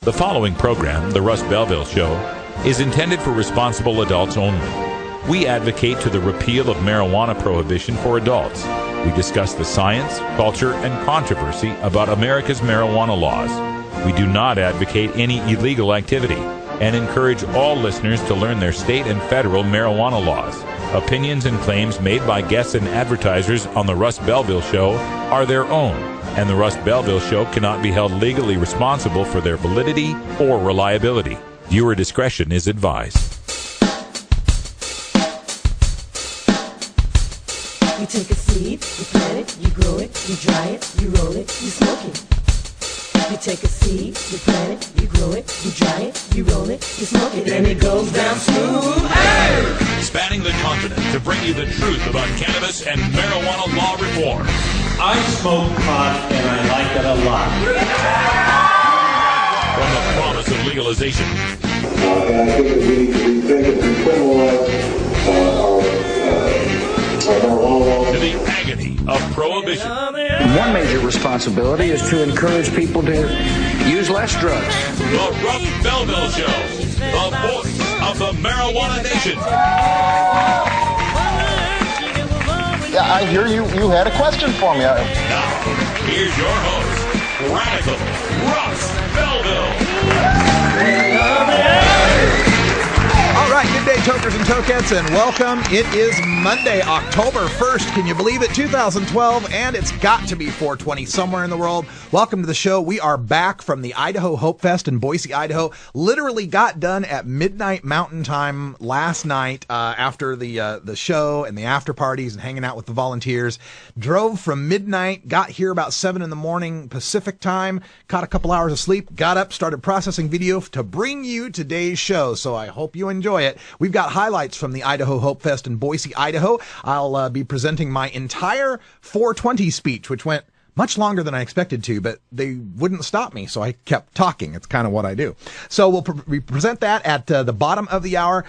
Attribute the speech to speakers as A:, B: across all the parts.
A: The following program, The Russ Belville Show, is intended for responsible adults only. We advocate to the repeal of marijuana prohibition for adults. We discuss the science, culture, and controversy about America's marijuana laws. We do not advocate any illegal activity and encourage all listeners to learn their state and federal marijuana laws. Opinions and claims made by guests and advertisers on The Russ Belville Show are their own, and The Russ Belville Show cannot be held legally responsible for their validity or reliability. Viewer discretion is advised.
B: You take a seed, you plant it, you grow it, you dry it, you roll it, you smoke it. You take a seed, you plant it, you grow it, you dry it, you roll it, you smoke it, and it goes down smooth. Hey!
A: Spanning the continent to bring you the truth about cannabis and marijuana law reform.
C: I smoke pot and I like it a lot.
A: From the promise of legalization.
D: And I think that we need to rethink and decriminalize our marijuana laws.
A: To the agony of prohibition.
E: One major responsibility is to encourage people to use less drugs.
A: The Russ Belville Show, the voice of the marijuana nation.
F: Yeah, I hear you had a question for me.
A: Now, here's your host, Radical Russ Belville.
G: All right, good day, tokers and tokettes, and welcome. It is Monday, October 1st. Can you believe it? 2012, and it's got to be 420 somewhere in the world. Welcome to the show. We are back from the Idaho HOPEfest in Boise, Idaho. Literally got done at midnight Mountain Time last night after the show and the after parties and hanging out with the volunteers. Drove from midnight, got here about 7 in the morning Pacific time, caught a couple hours of sleep, got up, started processing video to bring you today's show. So I hope you enjoy it. We've got highlights from the Idaho HOPEfest in Boise, Idaho. I'll be presenting my entire 420 speech, which went much longer than I expected to, but they wouldn't stop me, so I kept talking. It's kind of what I do. So we present that at the bottom of the hour.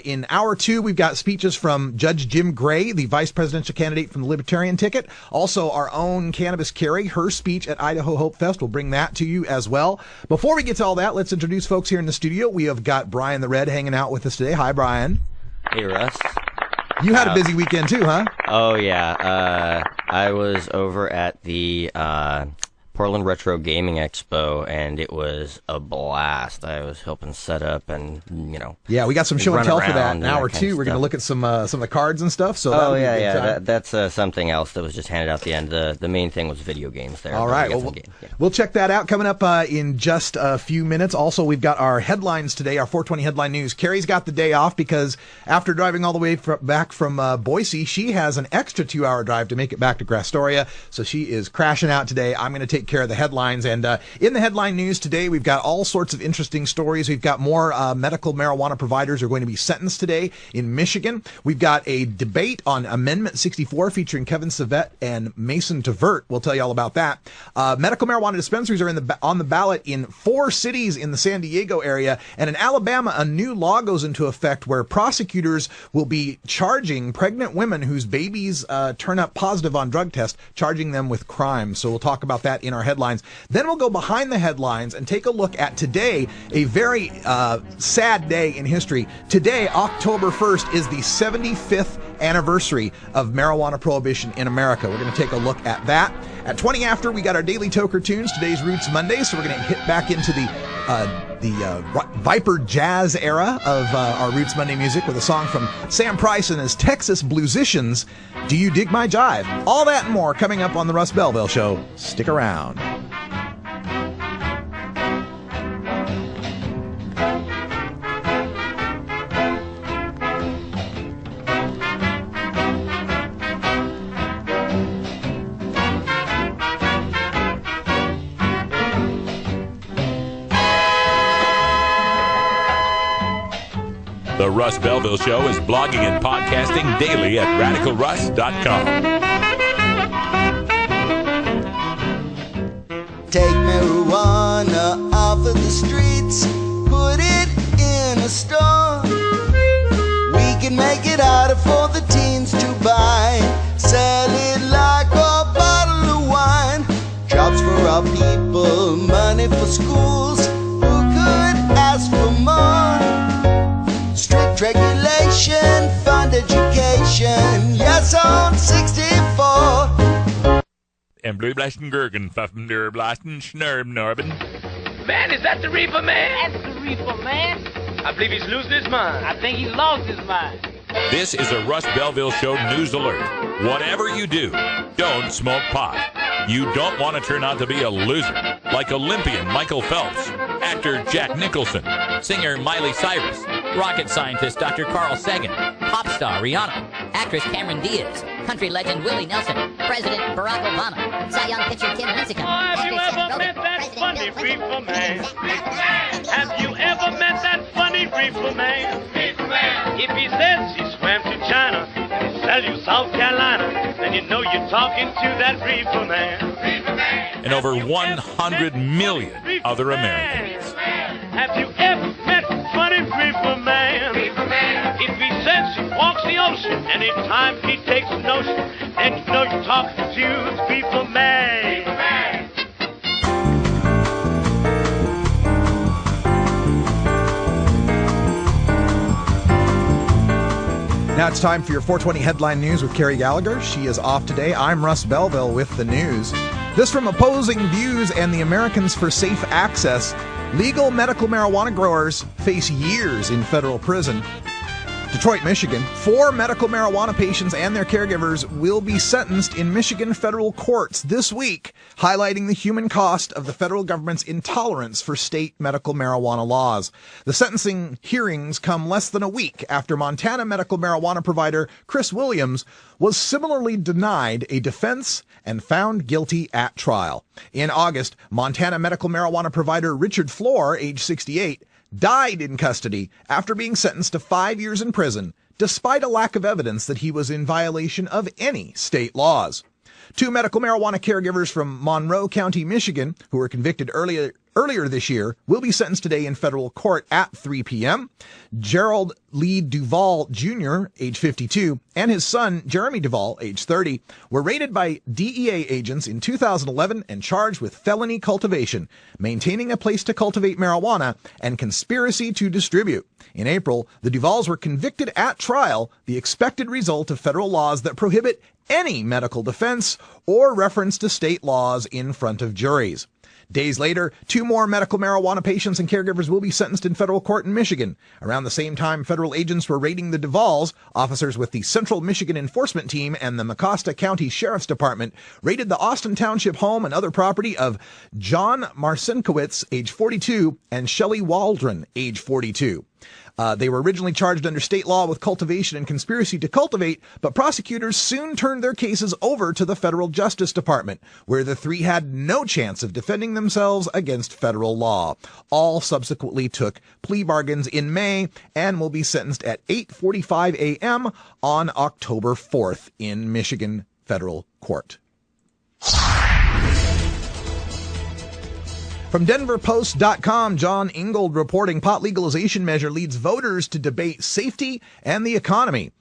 G: In hour 2, we've got speeches from Judge Jim Gray, the vice presidential candidate from the Libertarian ticket. Also, our own Cannabis Carrie, her speech at Idaho HOPEfest. We'll bring that to you as well. Before we get to all that, let's introduce folks here in the studio. We have got Brian the Red hanging out with us today. Hi, Brian.
H: Hey, Russ.
G: You had a busy weekend too, huh?
H: Oh, yeah. I was over at the Portland Retro Gaming Expo, and it was a blast. I was helping set up and,
G: Yeah, we got some show and tell for that. In hour 2, we're going to
H: stuff.
G: look at some of the cards and stuff. So
H: oh, yeah. That's something else that was just handed out at the end. The main thing was video games there.
G: All right. We'll check that out coming up in just a few minutes. Also, we've got our headlines today, our 420 headline news. Carrie's got the day off because after driving all the way back from Boise, she has an extra 2-hour drive to make it back to Grastoria. So she is crashing out today. I'm going to take care of the headlines. And in the headline news today, we've got all sorts of interesting stories. We've got more medical marijuana providers are going to be sentenced today in Michigan. We've got a debate on Amendment 64 featuring Kevin Savett and Mason Tvert. We'll tell you all about that. Medical marijuana dispensaries are on the ballot in 4 cities in the San Diego area. And in Alabama, a new law goes into effect where prosecutors will be charging pregnant women whose babies turn up positive on drug tests, charging them with crimes. So we'll talk about that in our headlines. Then we'll go behind the headlines and take a look at today, a very sad day in history. Today, October 1st, is the 75th anniversary of marijuana prohibition in America. We're going to take a look at that. At 20 after, we got our daily Toker tunes. Today's Roots Monday, so we're going to hit back into the Viper Jazz era of our Roots Monday music with a song from Sam Price and his Texas Bluesicians, Do You Dig My Jive? All that and more coming up on the Russ Belville Show. Stick around.
A: The Russ Belville Show is blogging and podcasting daily at radicalruss.com.
I: Take marijuana off of the streets, put it in a store. We can make it harder for the teens to buy, sell it like a bottle of wine. Jobs for our people, money for schools. Who Russ on 64.
A: And blue blasting Gurgen, Pfaffen der blasting Schnurb Norben.
J: Man, is that the Reefer Man? That's the Reefer Man. I believe he's losing his mind. I think he's lost his mind.
A: This is a Russ Belville Show news alert. Whatever you do, don't smoke pot. You don't want to turn out to be a loser, like Olympian Michael Phelps, actor Jack Nicholson,
K: singer Miley Cyrus, rocket scientist Dr. Carl Sagan, pop star Rihanna, actress Cameron Diaz, country legend Willie Nelson, President Barack Obama, Cy Young pitcher Tim Lincecum.
J: Have you ever met that funny Reefer Man? Have you ever met that funny Reefer Man? If he says he swam to China and he sells you South Carolina, then you know you're talking to that Reefer Man.
A: And over 100 million other Americans.
J: Have you ever met funny Reefer Man? If he says he walks the ocean, anytime he takes a notion, then you know you're talking to the Reefer Man.
G: Now it's time for your 420 Headline News with Carrie Gallagher. She is off today. I'm Russ Belville with the news. This from Opposing Views and the Americans for Safe Access. Legal medical marijuana growers face years in federal prison. Detroit, Michigan. 4 medical marijuana patients and their caregivers will be sentenced in Michigan federal courts this week, highlighting the human cost of the federal government's intolerance for state medical marijuana laws. The sentencing hearings come less than a week after Montana medical marijuana provider Chris Williams was similarly denied a defense and found guilty at trial. In August, Montana medical marijuana provider Richard Floor, age 68, died in custody after being sentenced to 5 years in prison, despite a lack of evidence that he was in violation of any state laws. 2 medical marijuana caregivers from Monroe County, Michigan, who were convicted earlier this year, will be sentenced today in federal court at 3 p.m. Gerald Lee Duvall Jr., age 52, and his son, Jeremy Duvall, age 30, were raided by DEA agents in 2011 and charged with felony cultivation, maintaining a place to cultivate marijuana, and conspiracy to distribute. In April, the Duvalls were convicted at trial, the expected result of federal laws that prohibit any medical defense or reference to state laws in front of juries. Days later, 2 more medical marijuana patients and caregivers will be sentenced in federal court in Michigan. Around the same time federal agents were raiding the Duvalls, officers with the Central Michigan Enforcement Team and the Mecosta County Sheriff's Department raided the Austin Township home and other property of John Marcinkowitz, age 42, and Shelley Waldron, age 42. They were originally charged under state law with cultivation and conspiracy to cultivate, but prosecutors soon turned their cases over to the federal Justice Department, where the 3 had no chance of defending themselves against federal law. All subsequently took plea bargains in May and will be sentenced at 8:45 a.m. on October 4th in Michigan federal court. From DenverPost.com, John Ingold reporting pot legalization measure leads voters to debate safety and the economy.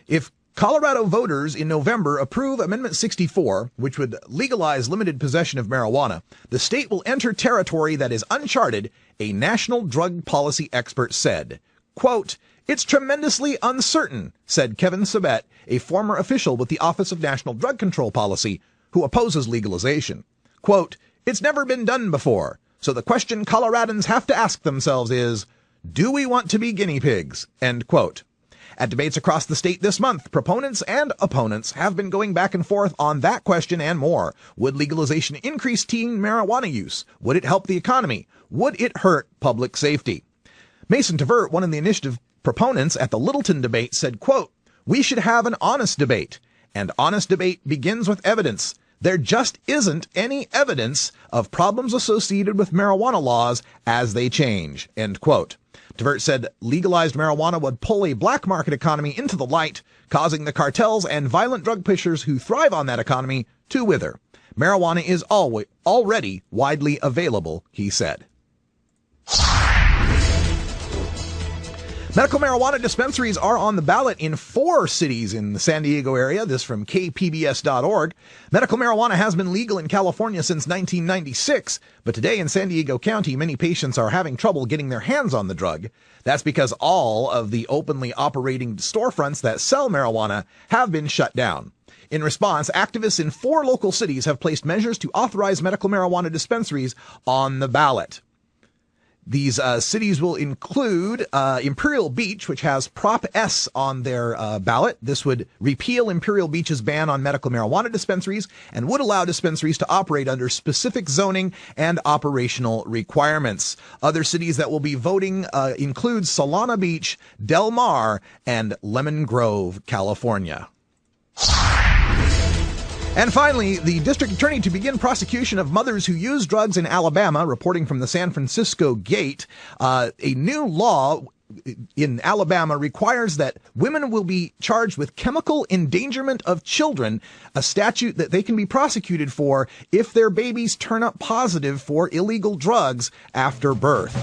G: If Colorado voters in November approve Amendment 64, which would legalize limited possession of marijuana, the state will enter territory that is uncharted, a national drug policy expert said. Quote, "It's tremendously uncertain," said Kevin Sabet, a former official with the Office of National Drug Control Policy, who opposes legalization. Quote, "It's never been done before. So the question Coloradans have to ask themselves is, do we want to be guinea pigs?" End quote. At debates across the state this month, proponents and opponents have been going back and forth on that question and more. Would legalization increase teen marijuana use? Would it help the economy? Would it hurt public safety? Mason Tvert, one of the initiative proponents at the Littleton debate, said, quote, "We should have an honest debate, and honest debate begins with evidence. There just isn't any evidence of problems associated with marijuana laws as they change." End quote. Tvert said legalized marijuana would pull a black market economy into the light, causing the cartels and violent drug pushers who thrive on that economy to wither. Marijuana is already widely available, he said. Medical marijuana dispensaries are on the ballot in 4 cities in the San Diego area. This from kpbs.org. Medical marijuana has been legal in California since 1996, but today in San Diego County, many patients are having trouble getting their hands on the drug. That's because all of the openly operating storefronts that sell marijuana have been shut down. In response, activists in 4 local cities have placed measures to authorize medical marijuana dispensaries on the ballot. These cities will include Imperial Beach, which has Prop S on their ballot. This would repeal Imperial Beach's ban on medical marijuana dispensaries and would allow dispensaries to operate under specific zoning and operational requirements. Other cities that will be voting include Solana Beach, Del Mar, and Lemon Grove, California. And finally, the district attorney to begin prosecution of mothers who use drugs in Alabama, reporting from the San Francisco Gate. A new law in Alabama requires that women will be charged with chemical endangerment of children, a statute that they can be prosecuted for if their babies turn up positive for illegal drugs after birth.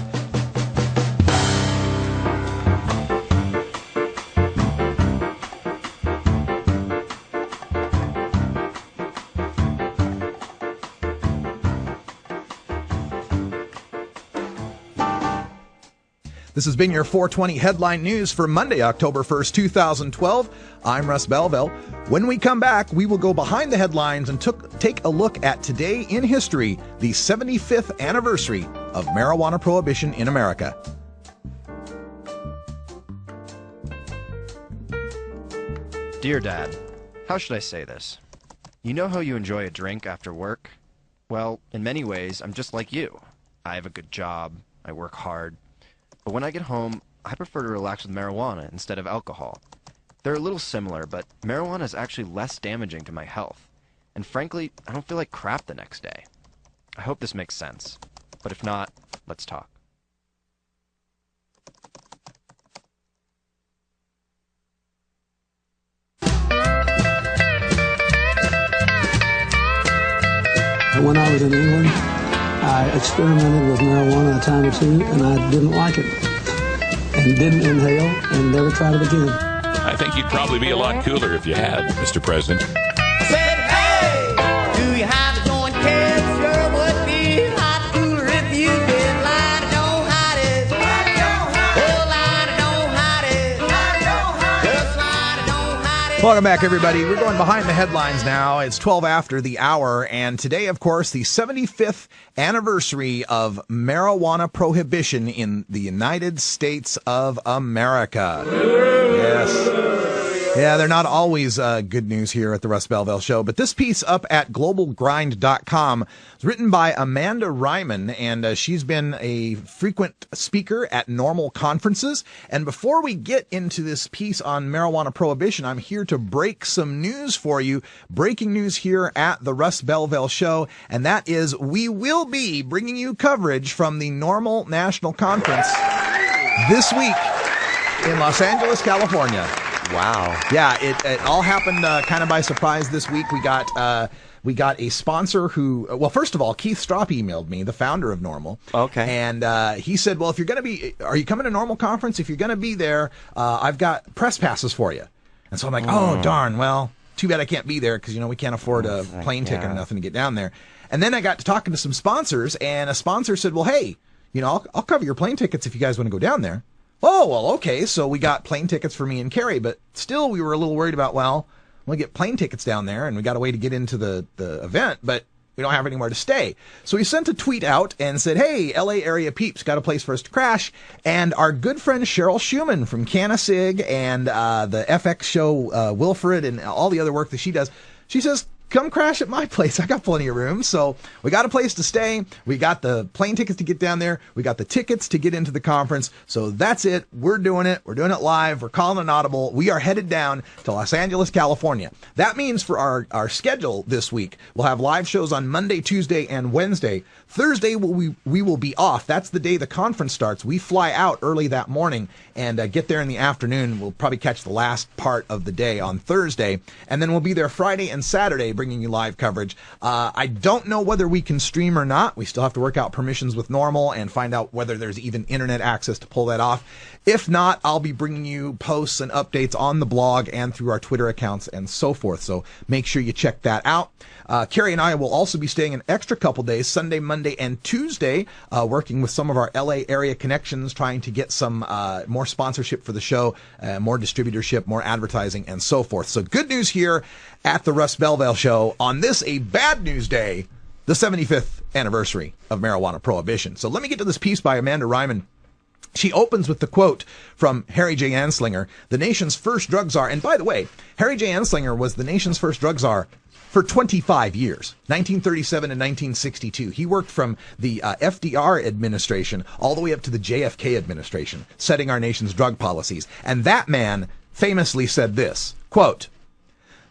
G: This has been your 420 headline news for Monday, October 1st, 2012. I'm Russ Belville. When we come back, we will go behind the headlines and take a look at today in history, the 75th anniversary of marijuana prohibition in America.
L: Dear Dad, how should I say this? You know how you enjoy a drink after work? Well, in many ways, I'm just like you. I have a good job, I work hard. But when I get home, I prefer to relax with marijuana instead of alcohol. They're a little similar, but marijuana is actually less damaging to my health. And frankly, I don't feel like crap the next day. I hope this makes sense. But if not, let's talk.
M: When I was in England, I experimented with marijuana a time or two, and I didn't like it, and didn't inhale, and never tried it again.
A: I think you'd probably be a lot cooler if you had, Mr. President.
I: Said, hey, do you have a joint, kids? Sure would be a lot cooler if you did. Lie, don't hide it. Oh, lie, don't hide it. Just lie, don't hide it.
G: Welcome back, everybody. We're going behind the headlines now. It's 12 after the hour, and today, of course, the 75th anniversary of marijuana prohibition in the United States of America. Yes. Yeah, they're not always good news here at the Russ Belville Show, but this piece up at globalgrind.com is written by Amanda Ryman, and she's been a frequent speaker at normal conferences. And before we get into this piece on marijuana prohibition, I'm here to break some news for you. Breaking news here at the Russ Belville Show, and that is we will be bringing you coverage from the Normal National Conference this week in Los Angeles, California.
H: Wow.
G: Yeah, it all happened kind of by surprise this week. We got a sponsor who, well, first of all, Keith Stropp emailed me, the founder of Normal.
H: Okay.
G: And he said, well, if you're going to be, are you coming to Normal Conference? If you're going to be there, I've got press passes for you. And so I'm like, oh, darn, well, too bad I can't be there because, we can't afford a plane ticket or nothing to get down there. And then I got to talking to some sponsors, and a sponsor said, well, hey, I'll cover your plane tickets if you guys want to go down there. Oh, well, okay, so we got plane tickets for me and Carrie, but still we were a little worried about, well, we'll get plane tickets down there, and we got a way to get into the event, but we don't have anywhere to stay. So he sent a tweet out and said, hey, LA area peeps, got a place for us to crash, and our good friend Cheryl Schumann from Canasig and the FX show Wilfred and all the other work that she does, she says, come crash at my place. I got plenty of room. So we got a place to stay. We got the plane tickets to get down there. We got the tickets to get into the conference. So that's it. We're doing it. We're doing it live. We're calling an audible. We are headed down to Los Angeles, California. That means for our schedule this week, we'll have live shows on Monday, Tuesday, and Wednesday. Thursday, we will be off. That's the day the conference starts. We fly out early that morning and get there in the afternoon. We'll probably catch the last part of the day on Thursday. And then we'll be there Friday and Saturday. bringing you live coverage. I don't know whether we can stream or not. We still have to work out permissions with Normal and find out whether there's even internet access to pull that off. If not, I'll be bringing you posts and updates on the blog and through our Twitter accounts and so forth. So make sure you check that out. Carrie and I will also be staying an extra couple days, Sunday, Monday, and Tuesday, working with some of our LA area connections, trying to get some more sponsorship for the show, more distributorship, more advertising, and so forth. So good news here at the Russ Belville Show on this, a bad news day, the 75th anniversary of marijuana prohibition. So let me get to this piece by Amanda Ryman. She opens with the quote from Harry J. Anslinger, the nation's first drug czar. And by the way, Harry J. Anslinger was the nation's first drug czar for 25 years, 1937 and 1962. He worked from the FDR administration all the way up to the JFK administration, setting our nation's drug policies. And that man famously said this, quote,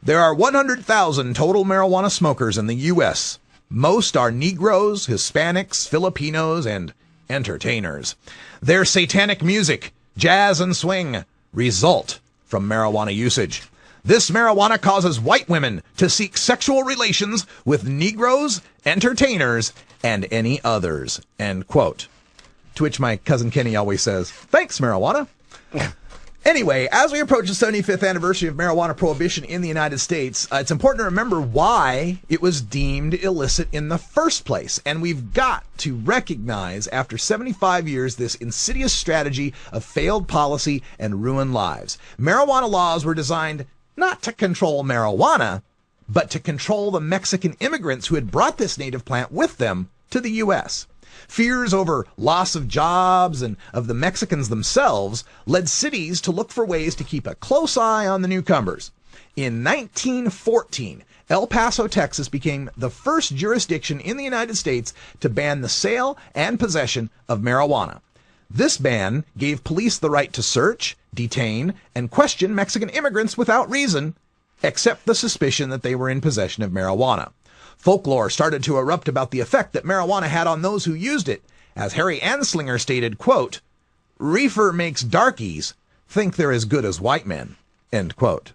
G: "There are 100,000 total marijuana smokers in the U.S. Most are Negroes, Hispanics, Filipinos, and entertainers. Their satanic music, jazz and swing, result from marijuana usage. This marijuana causes white women to seek sexual relations with Negroes, entertainers, and any others." End quote. To which my cousin Kenny always says, "Thanks, marijuana." Anyway, as we approach the 75th anniversary of marijuana prohibition in the United States, it's important to remember why it was deemed illicit in the first place. And we've got to recognize, after 75 years, this insidious strategy of failed policy and ruined lives. Marijuana laws were designed not to control marijuana, but to control the Mexican immigrants who had brought this native plant with them to the U.S. Fears over loss of jobs and of the Mexicans themselves led cities to look for ways to keep a close eye on the newcomers. In 1914, El Paso, Texas became the first jurisdiction in the United States to ban the sale and possession of marijuana. This ban gave police the right to search, detain, and question Mexican immigrants without reason, except the suspicion that they were in possession of marijuana. Folklore started to erupt about the effect that marijuana had on those who used it. As Harry Anslinger stated, quote, "Reefer makes darkies think they're as good as white men." End quote.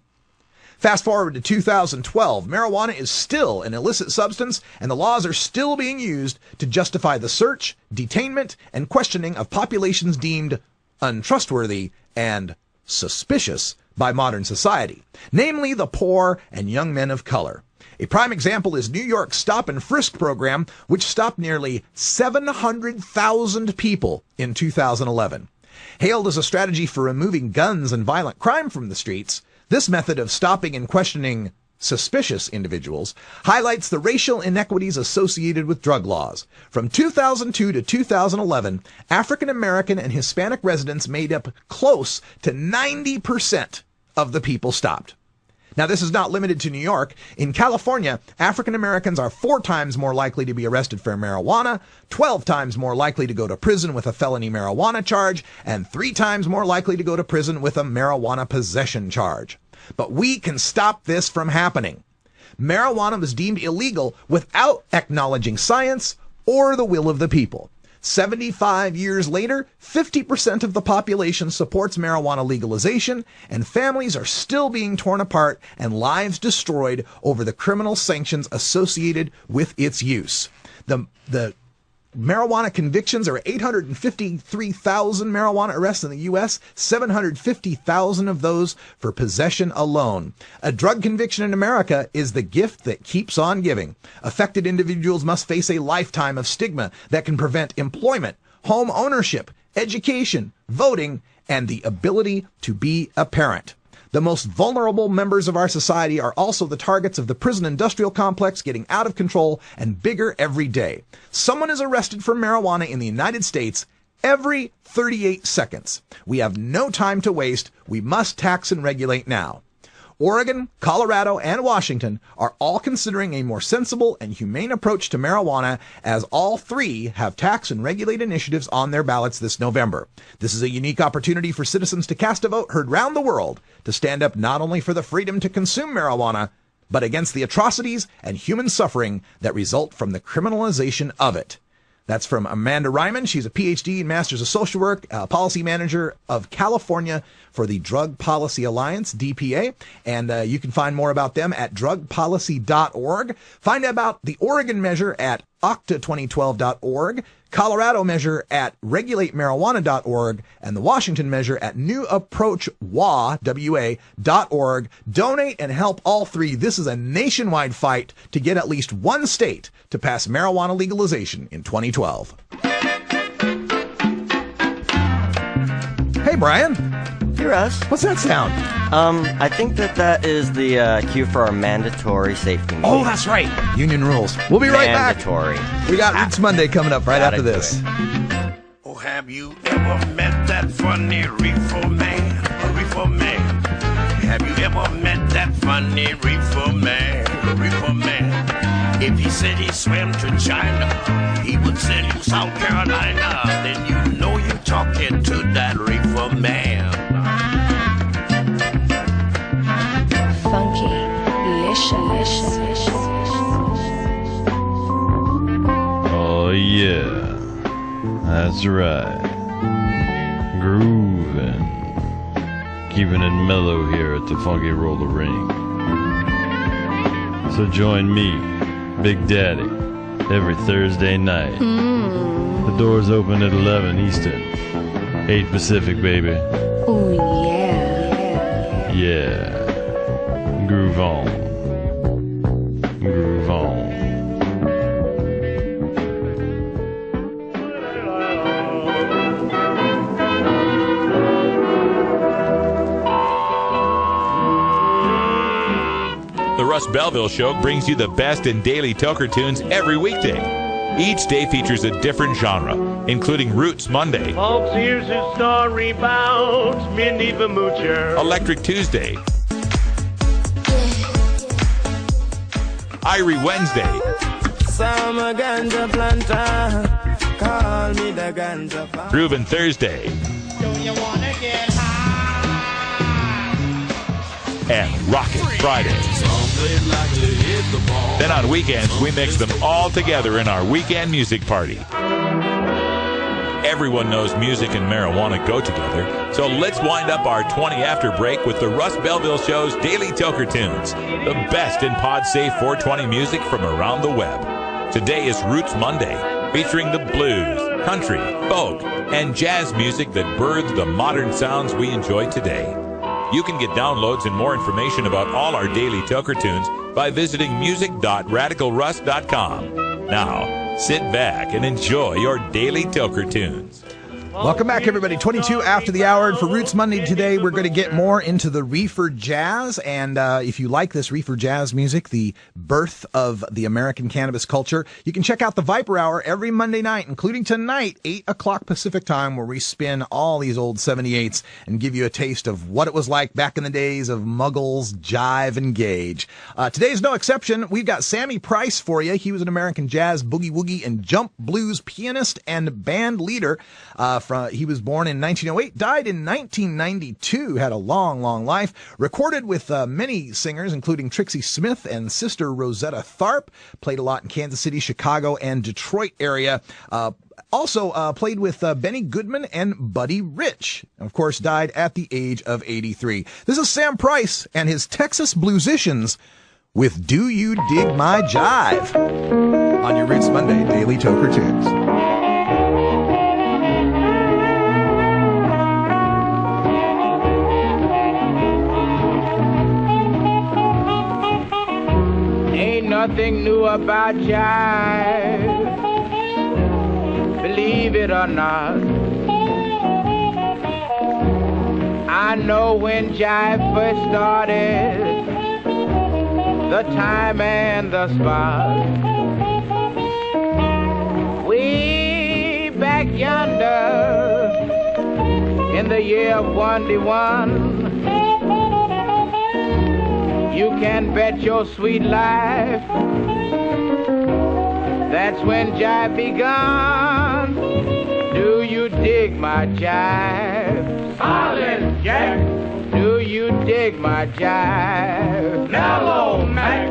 G: Fast forward to 2012, marijuana is still an illicit substance, and the laws are still being used to justify the search, detainment, and questioning of populations deemed untrustworthy and suspicious by modern society, namely the poor and young men of color. A prime example is New York's Stop and Frisk program, which stopped nearly 700,000 people in 2011. Hailed as a strategy for removing guns and violent crime from the streets, this method of stopping and questioning suspicious individuals highlights the racial inequities associated with drug laws. From 2002 to 2011, African American and Hispanic residents made up close to 90% of the people stopped. Now, this is not limited to New York. In California, African Americans are 4 times more likely to be arrested for marijuana, 12 times more likely to go to prison with a felony marijuana charge, and 3 times more likely to go to prison with a marijuana possession charge. But we can stop this from happening. Marijuana was deemed illegal without acknowledging science or the will of the people. 75 years later, 50% of the population supports marijuana legalization, and families are still being torn apart and lives destroyed over the criminal sanctions associated with its use. The marijuana convictions are 853,000 marijuana arrests in the U.S., 750,000 of those for possession alone. A drug conviction in America is the gift that keeps on giving. Affected individuals must face a lifetime of stigma that can prevent employment, home ownership, education, voting, and the ability to be a parent. The most vulnerable members of our society are also the targets of the prison industrial complex, getting out of control and bigger every day. Someone is arrested for marijuana in the United States every 38 seconds. We have no time to waste. We must tax and regulate now. Oregon, Colorado, and Washington are all considering a more sensible and humane approach to marijuana, as all 3 have tax and regulate initiatives on their ballots this November. This is a unique opportunity for citizens to cast a vote heard round the world to stand up not only for the freedom to consume marijuana, but against the atrocities and human suffering that result from the criminalization of it. That's from Amanda Ryman. She's a PhD and Master's of Social Work, Policy Manager of California for the Drug Policy Alliance, DPA. And you can find more about them at drugpolicy.org. Find out about the Oregon measure at octa2012.org, Colorado measure at regulatemarijuana.org, and the Washington measure at newapproachwa.org. Donate and help all three. This is a nationwide fight to get at least one state to pass marijuana legalization in 2012. Hey, Brian.
H: Hey, Russ.
G: What's that sound?
H: I think that is the cue for our mandatory safety meeting.
G: Oh, that's right. Union rules. We'll be right back.
H: Mandatory.
G: We got Roots Monday coming up right after this.
N: Oh, have you ever met that funny reefer man? A reefer man. Have you ever met that funny reefer man? A reefer man. If he said he swam to China, he would sell you South Carolina. Then you know you're talking to that reefer man.
O: Funky, licious.
P: Oh yeah, that's right. Grooving, keeping it mellow here at the Funky Roller Ring. So join me, Big Daddy, every Thursday night. The doors open at 11 Eastern, 8 Pacific, baby.
O: Oh yeah.
P: Yeah. Groove on. Groove on.
A: The Russ Belville Show brings you the best in daily toker tunes every weekday. Each day features a different genre, including Roots Monday,
J: Folks, here's a story about Minnie the Moocher.
A: Electric Tuesday, Irie Wednesday,
I: Summer ganja planter, call me the ganja farmer.
A: Groovin' Thursday,
J: Do you wanna get high?
A: and Rockin' Friday. Then on weekends, we mix them all together in our weekend music party. Everyone knows music and marijuana go together, so let's wind up our 20 after break with the Russ Belville Show's Daily Toker Tunes, the best in pod-safe 420 music from around the web. Today is Roots Monday, featuring the blues, country, folk, and jazz music that birthed the modern sounds we enjoy today. You can get downloads and more information about all our daily toker tunes by visiting music.radicalruss.com. Now, sit back and enjoy your daily toker tunes.
G: Welcome back, everybody. 22 after the hour. And for Roots Monday today, we're going to get more into the reefer jazz. And if you like this reefer jazz music, the birth of the American cannabis culture, you can check out the Viper Hour every Monday night, including tonight, 8 o'clock Pacific time, where we spin all these old 78s and give you a taste of what it was like back in the days of Muggles, Jive, and Gage. Today's no exception. We've got Sammy Price for you. He was an American jazz, boogie woogie, and jump blues pianist and band leader. He was born in 1908, died in 1992, had a long, long life, recorded with many singers, including Trixie Smith and sister Rosetta Tharpe, played a lot in Kansas City, Chicago, and Detroit area. Also played with Benny Goodman and Buddy Rich. Of course, died at the age of 83. This is Sam Price and his Texas Bluesicians with Do You Dig My Jive on your Roots Monday Daily Toker Tunes.
Q: Nothing new about jive, believe it or not. I know when jive first started, the time and the spot. Way back yonder, in the year of 1-1, you can bet your sweet life that's when jive begun. Do you dig my jive? Solid Jack. Do you dig my jive? Mellow Mac.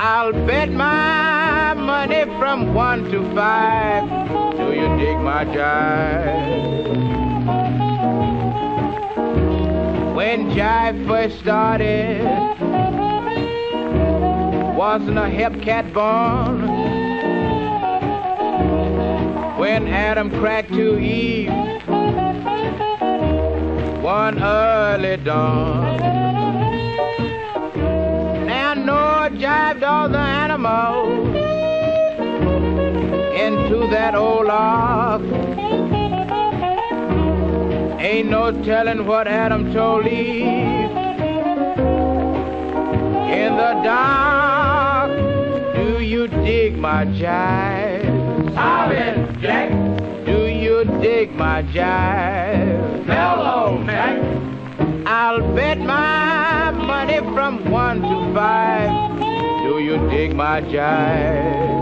Q: I'll bet my money money from 1 to 5. Do you dig my jive? When jive first started, wasn't a hep cat born. When Adam cracked to Eve one early dawn. Now Noah jived all the animals into that old ark. Ain't no telling what Adam told Eve in the dark. Do you dig my jive? Solid Jack. Do you dig my jive? Hello, Mac. I'll bet my money from 1 to 5. Do you dig my jive?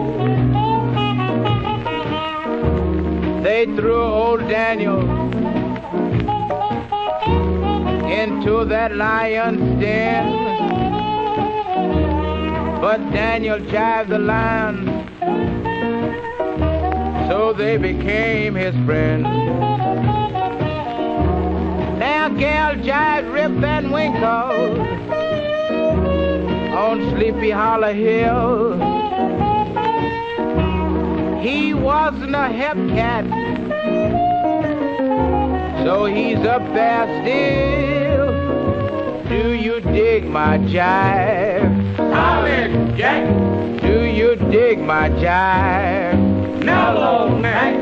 Q: They threw old Daniel into that lion's den, but Daniel jived the lion, so they became his friends. Now Gal jived Rip Van Winkle on Sleepy Hollow Hill. He wasn't a hep cat, so he's up there still. Do you dig my jive? Solid Jack. Do you dig my jive? Mellow Mac.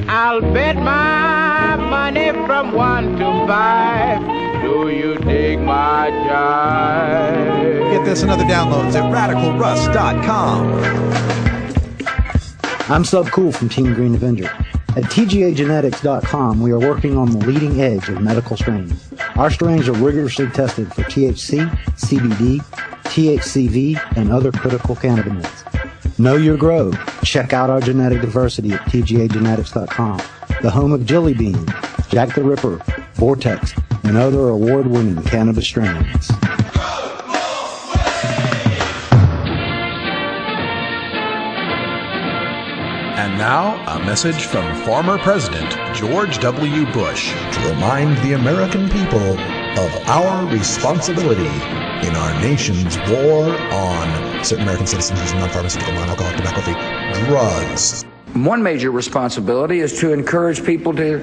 Q: I'll bet my money from 1 to 5. Do you dig my jive?
G: Get this and other downloads at RadicalRuss.com.
R: I'm Sub Cool from Team Green Avenger. At TGAgenetics.com, we are working on the leading edge of medical strains. Our strains are rigorously tested for THC, CBD, THCV, and other critical cannabinoids. Know your grow. Check out our genetic diversity at TGAgenetics.com, the home of Jelly Bean, Jack the Ripper, Vortex, and other award-winning cannabis strains.
S: And now, a message from former President George W. Bush to remind the American people of our responsibility in our nation's war on certain American citizens using non-pharmaceutical, non-alcoholic, tobacco-free drugs.
E: One major responsibility is to encourage people to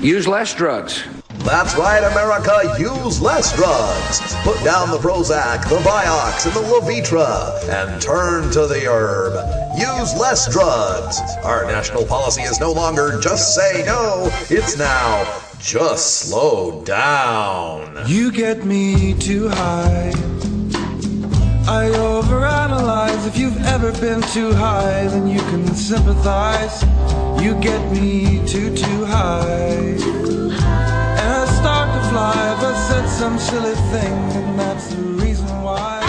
E: use less drugs.
T: That's right, America, use less drugs. Put down the Prozac, the Vioxx, and the Levitra, and turn to the herb. Use less drugs. Our national policy is no longer just say no, it's now just slow down.
U: You get me too high. I overanalyze. If you've ever been too high, then you can sympathize. You get me too high. And I start to fly, but I said some silly thing, and that's the reason why.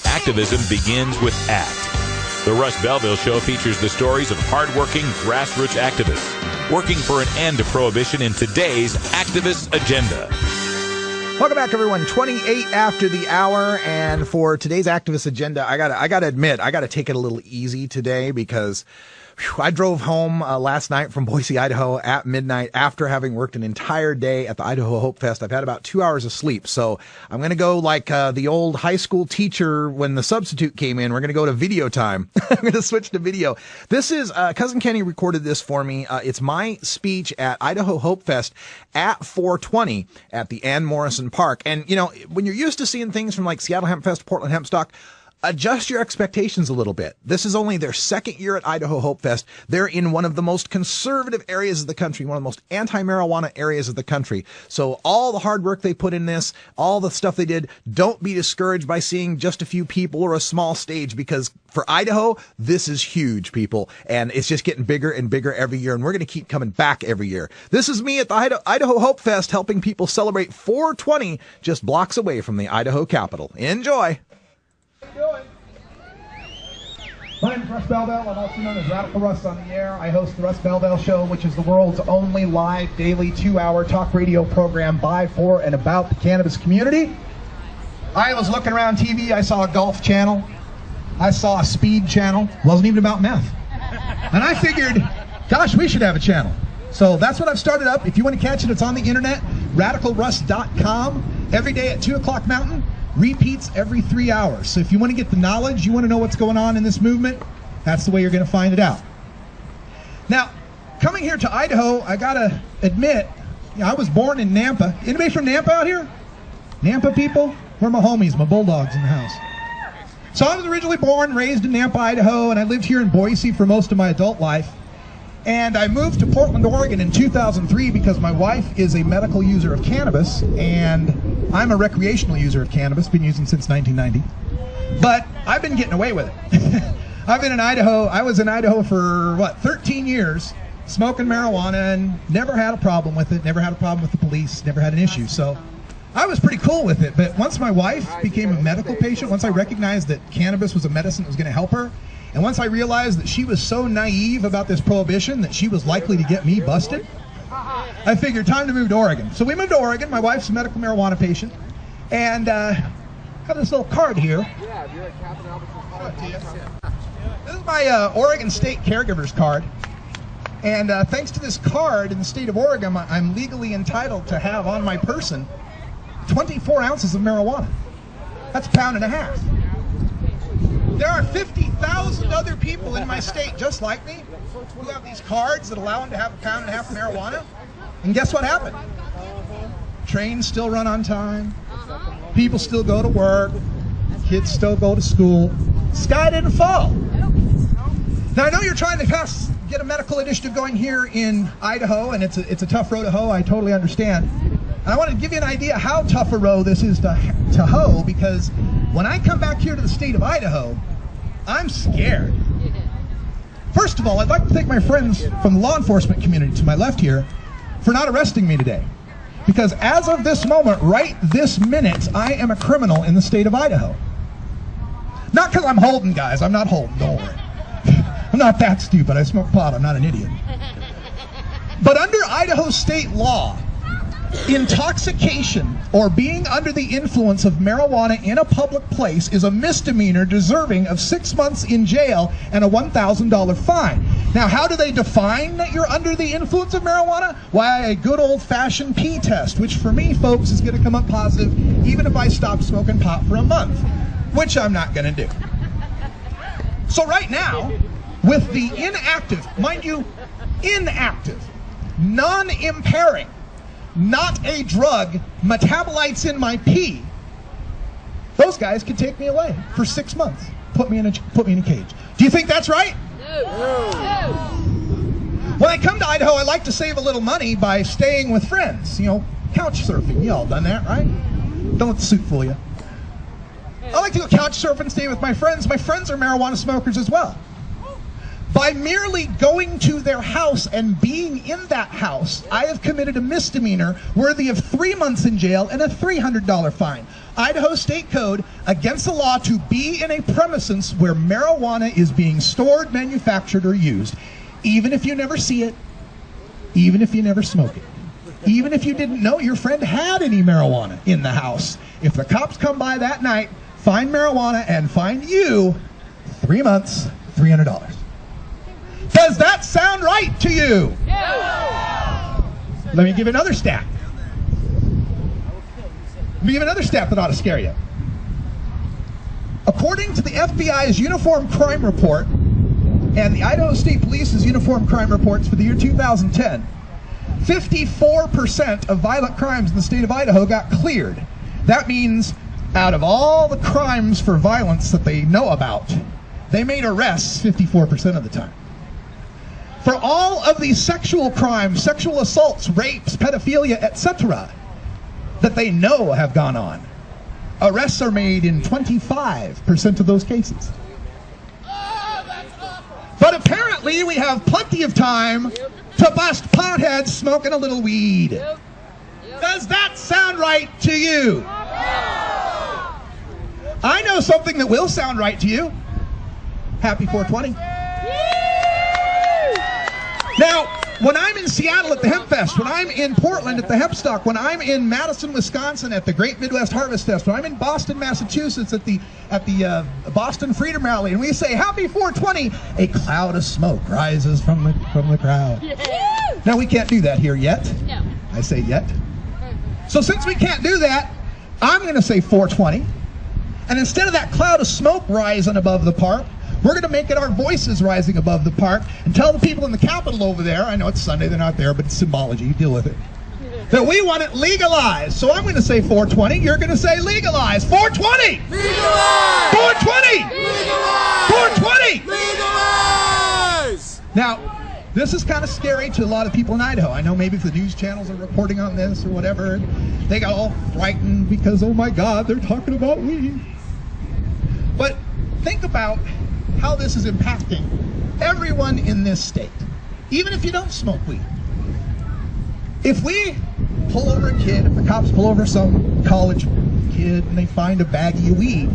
A: Activism begins with ACT. The Russ Belville Show features the stories of hardworking grassroots activists working for an end to prohibition in today's activist agenda.
G: Welcome back, everyone. 28 after the hour, and for today's activist agenda, I gotta admit, I gotta take it a little easy today because I drove home last night from Boise, Idaho at midnight after having worked an entire day at the Idaho HOPEfest. I've had about 2 hours of sleep, so I'm going to go like the old high school teacher when the substitute came in. We're going to go to video time. I'm going to switch to video. This is, Cousin Kenny recorded this for me. It's my speech at Idaho HOPEfest at 420 at the Ann Morrison Park. And, you know, when you're used to seeing things from like Seattle Hemp Fest, Portland Hemp Stock, adjust your expectations a little bit. This is only their second year at Idaho HOPEfest. They're in one of the most conservative areas of the country, one of the most anti-marijuana areas of the country. So all the hard work they put in this, all the stuff they did, don't be discouraged by seeing just a few people or a small stage, because for Idaho, this is huge, people. And it's just getting bigger and bigger every year. And we're going to keep coming back every year. This is me at the Idaho HOPEfest helping people celebrate 420 just blocks away from the Idaho Capitol. Enjoy. My name is Russ Belville. I'm also known as Radical Russ on the air. I host the Russ Belville Show, which is the world's only live daily 2-hour talk radio program by, for, and about the cannabis community. I was looking around TV. I saw a golf channel. I saw a speed channel. Wasn't even about meth. And I figured, gosh, we should have a channel. So that's what I've started up. If you want to catch it, it's on the internet, radicalruss.com, every day at 2 o'clock Mountain. Repeats every 3 hours. So if you want to get the knowledge, you want to know what's going on in this movement, that's the way you're going to find it out. Now, coming here to Idaho, I got to admit, I was born in Nampa. Anybody from Nampa out here? Nampa people? We're my homies, my bulldogs in the house. So I was originally born, raised in Nampa, Idaho, and I lived here in Boise for most of my adult life. And I moved to Portland, Oregon in 2003 because my wife is a medical user of cannabis, and I'm a recreational user of cannabis, been using since 1990. But I've been getting away with it. I've been in Idaho. I was in Idaho for, 13 years, smoking marijuana, and never had a problem with it, never had a problem with the police, never had an issue. So I was pretty cool with it. But once my wife became a medical patient, once I recognized that cannabis was a medicine that was going to help her, and once I realized that she was so naive about this prohibition that she was likely to get me busted, I figured time to move to Oregon. So we moved to Oregon. My wife's a medical marijuana patient. And got this little card here. This is my Oregon State Caregiver's card. And thanks to this card in the state of Oregon, I'm legally entitled to have on my person 24 ounces of marijuana. That's a pound and a half. There are 50,000 other people in my state just like me who have these cards that allow them to have a pound and a half of marijuana. And guess what happened? Trains still run on time. People still go to work. Kids still go to school. Sky didn't fall. Now I know you're trying to get a medical initiative going here in Idaho, and it's a tough road to hoe. I totally understand. And I want to give you an idea how tough a row this is to hoe, because when I come back here to the state of Idaho, I'm scared. First of all, I'd like to thank my friends from the law enforcement community to my left here for not arresting me today. Because as of this moment, right this minute, I am a criminal in the state of Idaho. Not because I'm holding, guys. I'm not holding, don't worry. I'm not that stupid. I smoke pot. I'm not an idiot. But under Idaho state law, intoxication or being under the influence of marijuana in a public place is a misdemeanor deserving of 6 months in jail and a $1,000 fine. Now, how do they define that you're under the influence of marijuana? Why, a good old-fashioned pee test, which for me, folks, is going to come up positive even if I stop smoking pot for a month, which I'm not going to do. So right now, with the inactive, mind you, inactive, non-impairing, not a drug, metabolites in my pee, those guys could take me away for 6 months, put me in a cage. Do you think that's right? No. When I come to Idaho, I like to save a little money by staying with friends. You know, couch surfing. You all done that, right? Don't let the suit fool you. I like to go couch surfing, stay with my friends. My friends are marijuana smokers as well. By merely going to their house and being in that house, I have committed a misdemeanor worthy of 3 months in jail and a $300 fine. Idaho State Code against the law to be in a premises where marijuana is being stored, manufactured, or used, even if you never see it, even if you never smoke it, even if you didn't know your friend had any marijuana in the house. If the cops come by that night, find marijuana, and find you, 3 months, $300. Does that sound right to you? Yeah. Let me give you another stat. Let me give you another stat that ought to scare you. According to the FBI's Uniform Crime Report and the Idaho State Police's Uniform Crime Reports for the year 2010, 54% of violent crimes in the state of Idaho got cleared. That means out of all the crimes for violence that they know about, they made arrests 54% of the time. For all of these sexual crimes, sexual assaults, rapes, pedophilia, etc., that they know have gone on, arrests are made in 25% of those cases. But apparently we have plenty of time to bust potheads smoking a little weed. Does that sound right to you? I know something that will sound right to you. Happy 420. Now, when I'm in Seattle at the HOPEfest, when I'm in Portland at the HEPSTOCK, when I'm in Madison, Wisconsin at the Great Midwest Harvest Fest, when I'm in Boston, Massachusetts at the Boston Freedom Rally, and we say Happy 420, a cloud of smoke rises from the crowd. Yeah. Now, we can't do that here yet. No. I say yet. So since we can't do that, I'm going to say 420. And instead of that cloud of smoke rising above the park, we're going to make it our voices rising above the park and tell the people in the Capitol over there, I know it's Sunday, they're not there, but it's symbology, deal with it, that we want it legalized. So I'm going to say 420, you're going to say legalized. 420! Legalized! 420! Legalized! 420!
U: Legalized!
G: Now, this is kind of scary to a lot of people in Idaho. I know maybe if the news channels are reporting on this or whatever, they got all frightened because, oh my God, they're talking about weed. But think about how this is impacting everyone in this state, even if you don't smoke weed. If we pull over a kid, if the cops pull over some college kid and they find a baggie of weed,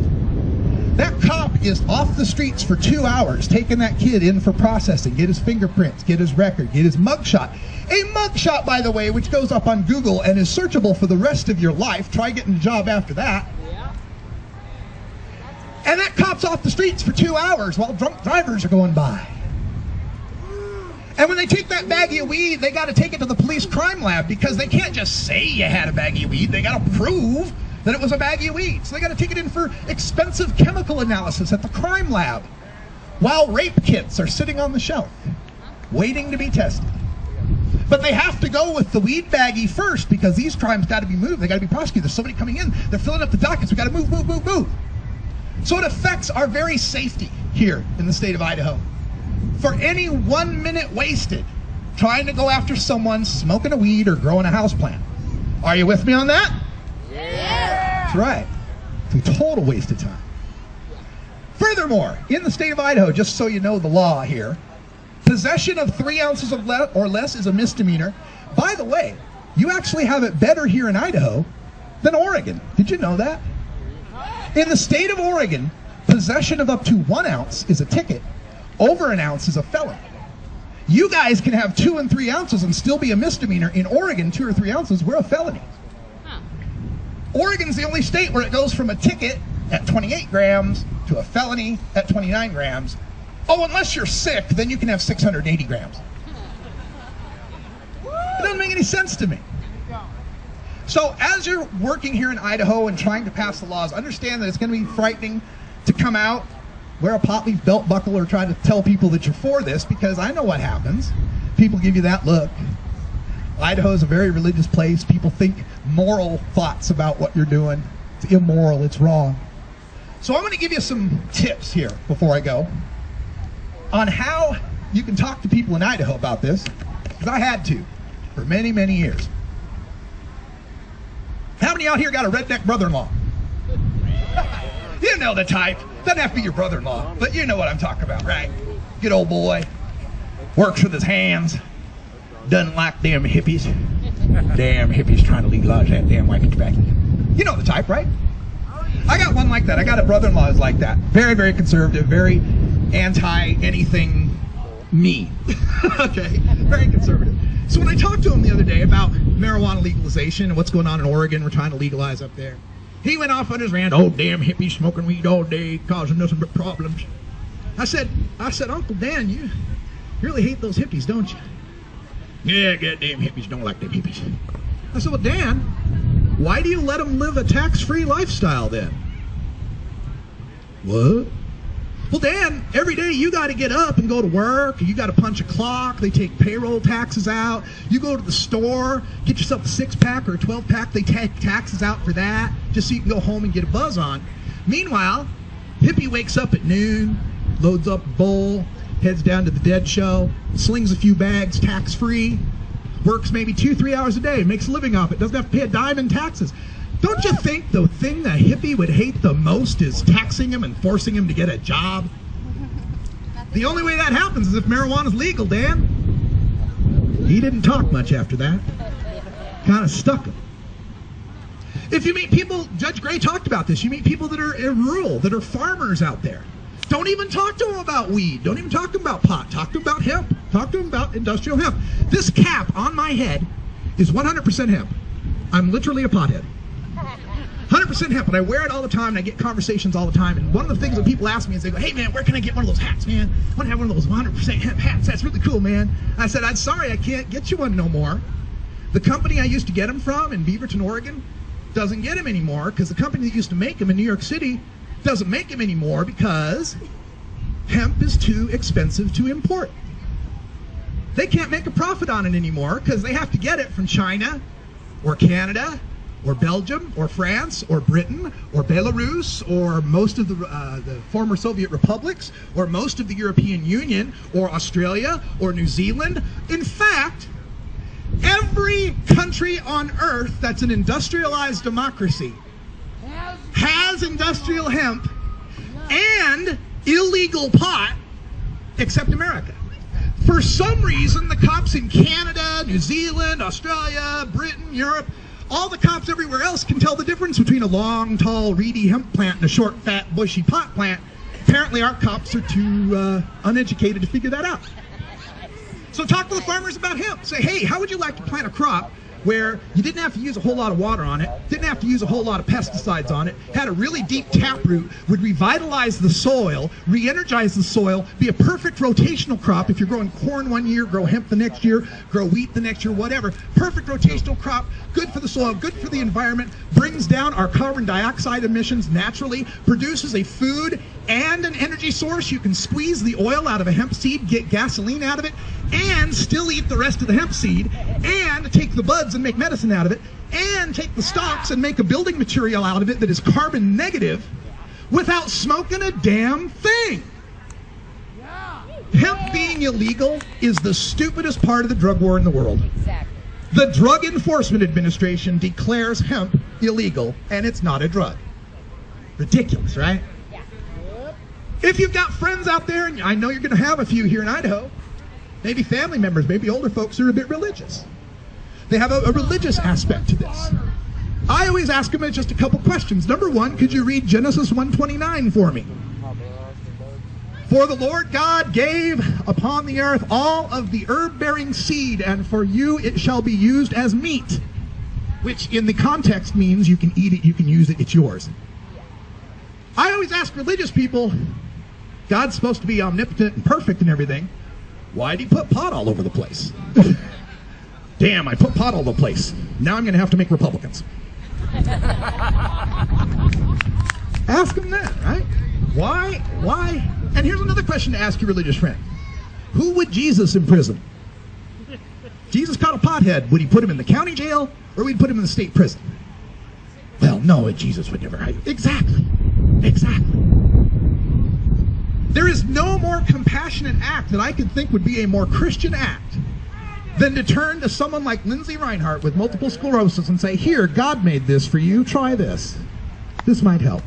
G: that cop is off the streets for 2 hours taking that kid in for processing, get his fingerprints, get his record, get his mugshot. A mugshot, by the way, which goes up on Google and is searchable for the rest of your life. Try getting a job after that. And that cop's off the streets for 2 hours while drunk drivers are going by. And when they take that baggie of weed, they got to take it to the police crime lab because they can't just say you had a baggie of weed. They got to prove that it was a baggie of weed. So they got to take it in for expensive chemical analysis at the crime lab while rape kits are sitting on the shelf waiting to be tested. But they have to go with the weed baggie first because these crimes got to be moved. They got to be prosecuted. There's somebody coming in. They're filling up the dockets. We got to move, move, move, move. So it affects our very safety here in the state of Idaho. For any 1 minute wasted trying to go after someone smoking a weed or growing a houseplant. Are you with me on that? Yeah. That's right. It's a total waste of time. Furthermore, in the state of Idaho, just so you know the law here, possession of 3 ounces of or less is a misdemeanor. By the way, you actually have it better here in Idaho than Oregon. Did you know that? In the state of Oregon, possession of up to 1 ounce is a ticket. Over an ounce is a felony. You guys can have 2 and 3 ounces and still be a misdemeanor. In Oregon, 2 or 3 ounces, we're a felony. Huh. Oregon's the only state where it goes from a ticket at 28 grams to a felony at 29 grams. Oh, unless you're sick, then you can have 680 grams. It doesn't make any sense to me. So as you're working here in Idaho and trying to pass the laws, understand that it's going to be frightening to come out, wear a pot leaf belt buckle, or try to tell people that you're for this, because I know what happens. People give you that look. Idaho is a very religious place. People think moral thoughts about what you're doing. It's immoral. It's wrong. So I'm going to give you some tips here before I go on how you can talk to people in Idaho about this, because I had to for many, many years. How many out here got a redneck brother-in-law? You know the type. Doesn't have to be your brother-in-law, but you know what I'm talking about, right? Good old boy. Works with his hands. Doesn't like damn hippies. Damn hippies trying to legalize that damn white tobacco. You know the type, right? I got one like that. I got a brother-in-law who's like that. Very, very conservative. Very anti-anything me. Okay? Very conservative. So when I talked to him the other day about marijuana legalization and what's going on in Oregon, we're trying to legalize up there, he went off on his rant, oh, damn hippies smoking weed all day, causing nothing but problems. I said, Uncle Dan, you really hate those hippies, don't you? Yeah, goddamn hippies don't like them hippies. I said, well, Dan, why do you let them live a tax-free lifestyle then? What? Well, Dan, every day you got to get up and go to work. You got to punch a clock. They take payroll taxes out. You go to the store, get yourself a 6-pack or a 12-pack. They take taxes out for that just so you can go home and get a buzz on. Meanwhile, hippie wakes up at noon, loads up a bowl, heads down to the dead show, slings a few bags tax-free, works maybe 2-3 hours a day, makes a living off it, doesn't have to pay a dime in taxes. Don't you think the thing the hippie would hate the most is taxing him and forcing him to get a job? The only way that happens is if marijuana's legal, Dan. He didn't talk much after that. Kind of stuck him. If you meet people, Judge Gray talked about this, you meet people that are rural, that are farmers out there. Don't even talk to them about weed. Don't even talk to them about pot. Talk to them about hemp. Talk to them about industrial hemp. This cap on my head is 100% hemp. I'm literally a pothead. 100% hemp, and I wear it all the time, and I get conversations all the time. And one of the things that people ask me is they go, "Hey man, where can I get one of those hats, man? I want to have one of those 100% hemp hats. That's really cool, man." I said, "I'm sorry, I can't get you one no more. The company I used to get them from in Beaverton, Oregon, doesn't get them anymore because the company that used to make them in New York City doesn't make them anymore because hemp is too expensive to import. They can't make a profit on it anymore because they have to get it from China or Canada or Belgium or France or Britain or Belarus or most of the former Soviet republics or most of the European Union or Australia or New Zealand. In fact, every country on earth that's an industrialized democracy has industrial hemp and illegal pot except America. For some reason, the cops in Canada, New Zealand, Australia, Britain, Europe, all the cops everywhere else can tell the difference between a long, tall, reedy hemp plant and a short, fat, bushy pot plant. Apparently our cops are too uneducated to figure that out. So talk to the farmers about hemp. Say, hey, how would you like to plant a crop where you didn't have to use a whole lot of water on it, didn't have to use a whole lot of pesticides on it, had a really deep taproot, would revitalize the soil, re-energize the soil, be a perfect rotational crop. If you're growing corn one year, grow hemp the next year, grow wheat the next year, whatever. Perfect rotational crop, good for the soil, good for the environment, brings down our carbon dioxide emissions naturally, produces a food and an energy source. You can squeeze the oil out of a hemp seed, get gasoline out of it, and still eat the rest of the hemp seed, and take the buds and make medicine out of it, and take the stalks and make a building material out of it that is carbon negative without smoking a damn thing. Hemp being illegal is the stupidest part of the drug war in the world. The Drug Enforcement Administration declares hemp illegal, and it's not a drug. Ridiculous, right? If you've got friends out there, and I know you're going to have a few here in Idaho, maybe family members, maybe older folks who are a bit religious. They have a religious aspect to this. I always ask them just a couple questions. Number one, could you read Genesis 1:29 for me? For the Lord God gave upon the earth all of the herb-bearing seed, and for you it shall be used as meat, which in the context means you can eat it, you can use it, it's yours. I always ask religious people, God's supposed to be omnipotent and perfect and everything. Why did he put pot all over the place? Damn, I put pot all over the place. Now I'm going to have to make Republicans. Ask them that, right? Why? And here's another question to ask your religious friend. Who would Jesus imprison? Jesus caught a pothead. Would he put him in the county jail, or would he put him in the state prison? Well, no, Jesus would never hide. Exactly. There is no more compassionate act that I could think would be a more Christian act than to turn to someone like Lindsay Reinhardt with multiple sclerosis and say, here, God made this for you, try this. This might help.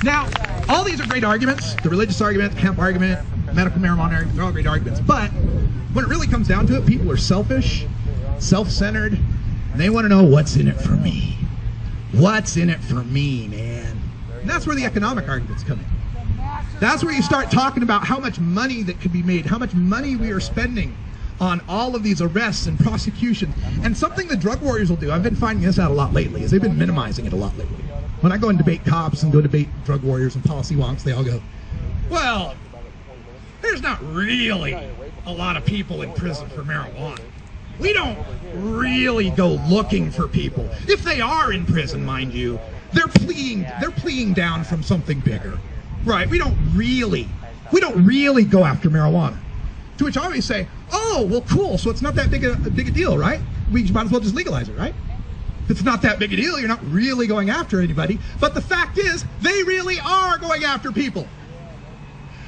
G: Now, all these are great arguments. The religious argument, the hemp argument, medical marijuana argument, they're all great arguments. But when it really comes down to it, people are selfish, self-centered, and they want to know what's in it for me. What's in it for me, man? And that's where the economic arguments come in. That's where you start talking about how much money that could be made, how much money we are spending on all of these arrests and prosecution. And something the drug warriors will do, I've been finding this out a lot lately, is they've been minimizing it a lot lately. When I go and debate cops and go debate drug warriors and policy wonks, they all go, well, there's not really a lot of people in prison for marijuana. We don't really go looking for people. If they are in prison, mind you, they're pleading down from something bigger. Right, we don't really go after marijuana. To which I always say, oh, well, cool, so it's not that big a deal, right? We might as well just legalize it, right? If it's not that big a deal, you're not really going after anybody. But the fact is, they really are going after people.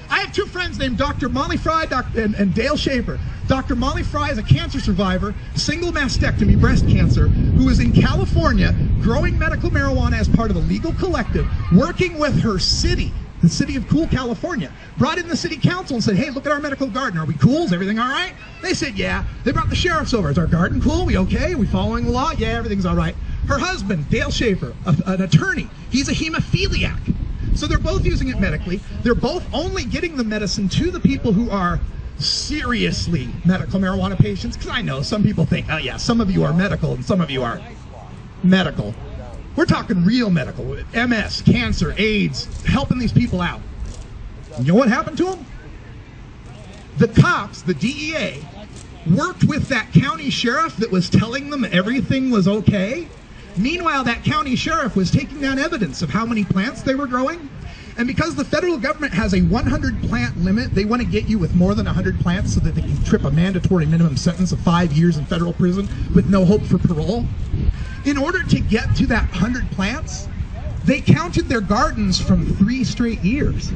G: I have two friends named Dr. Molly Fry and Dale Schaefer. Dr. Molly Fry is a cancer survivor, single mastectomy, breast cancer, who is in California growing medical marijuana as part of a legal collective, working with her city, the city of Cool, California. Brought in the city council and said, hey, look at our medical garden. Are we cool? Is everything all right? They said, yeah. They brought the sheriffs over. Is our garden cool? We okay? Are we following the law? Yeah, everything's all right.
B: Her husband, Dale Schaefer, an attorney, he's a hemophiliac. So they're both using it medically. They're both only getting the medicine to the people who are seriously medical marijuana patients. Because I know some people think, oh yeah, some of you are medical and some of you are medical. We're talking real medical, MS, cancer, AIDS, helping these people out. You know what happened to them? The cops, the DEA, worked with that county sheriff that was telling them everything was okay. Meanwhile, that county sheriff was taking down evidence of how many plants they were growing. And because the federal government has a 100 plant limit, they want to get you with more than 100 plants so that they can trip a mandatory minimum sentence of 5 years in federal prison with no hope for parole. In order to get to that 100 plants, they counted their gardens from 3 straight years.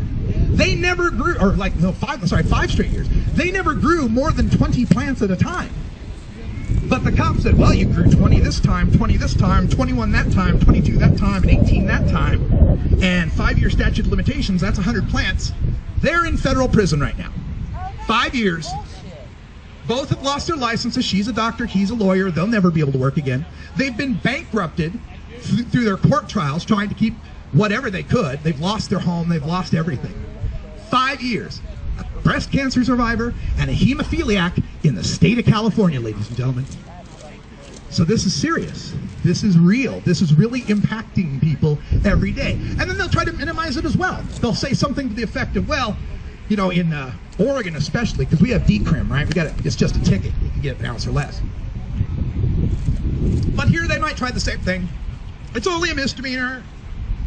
B: They never grew, or like, no, 5 straight years. They never grew more than 20 plants at a time. But the cops said, well, you grew 20 this time, 20 this time, 21 that time, 22 that time, and 18 that time. And 5-year statute of limitations, that's 100 plants. They're in federal prison right now. 5 years. Both have lost their licenses. She's a doctor, he's a lawyer. They'll never be able to work again. They've been bankrupted through their court trials trying to keep whatever they could. They've lost their home. They've lost everything. 5 years. A breast cancer survivor and a hemophiliac in the state of California, ladies and gentlemen. So this is serious. This is real. This is really impacting people every day. And then they'll try to minimize it as well. They'll say something to the effect of, well, you know, in Oregon especially, because we have decrim, right? It's just a ticket. You can get an ounce or less. But here they might try the same thing. It's only a misdemeanor.